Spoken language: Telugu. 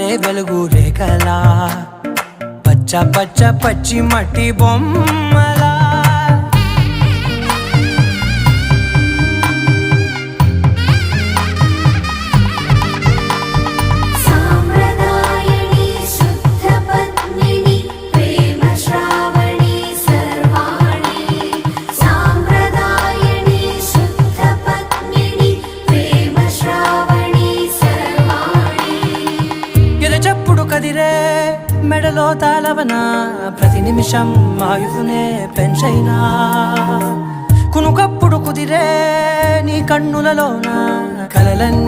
జారే వెలుగు రేఖలా పచ్చ పచ్చ పచ్చి మట్టి బొమ్మలా కదిరే మెడలో తాళవన ప్రతి నిమిషం ఆయుధునే పెంచైనా కునుకప్పుడు కుదిరే నీ కన్నులలోన కలలన్నీ